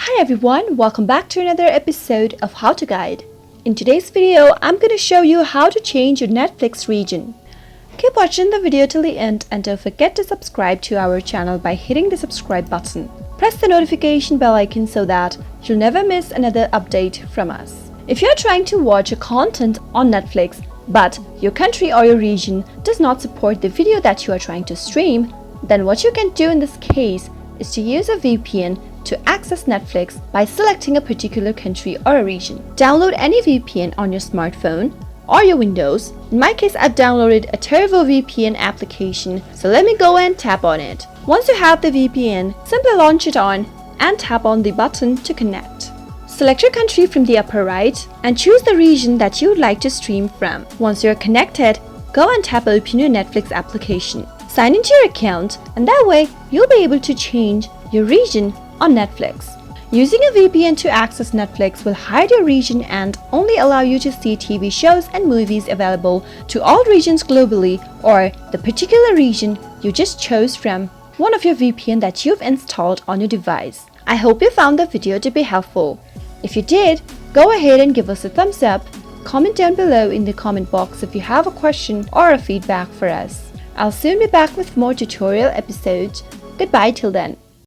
Hi everyone, welcome back to another episode of How to Guide. In today's video, I'm going to show you how to change your Netflix region. Keep watching the video till the end and don't forget to subscribe to our channel by hitting the subscribe button. Press the notification bell icon so that you'll never miss another update from us. If you're trying to watch a content on Netflix, but your country or your region does not support the video that you are trying to stream, then what you can do in this case is to use a VPN to access Netflix by selecting a particular country or a region. Download any VPN on your smartphone or your Windows. In my case, I've downloaded a Turbo VPN application, so let me go and tap on it. Once you have the VPN, simply launch it on and tap on the button to connect. Select your country from the upper right and choose the region that you would like to stream from. Once you're connected, go and tap open your Netflix application. Sign into your account and that way you'll be able to change your region on Netflix. Using a VPN to access Netflix will hide your region and only allow you to see TV shows and movies available to all regions globally or the particular region you just chose from one of your VPN that you've installed on your device. I hope you found the video to be helpful. If you did, go ahead and give us a thumbs up. Comment down below in the comment box if you have a question or a feedback for us. I'll soon be back with more tutorial episodes. Goodbye till then.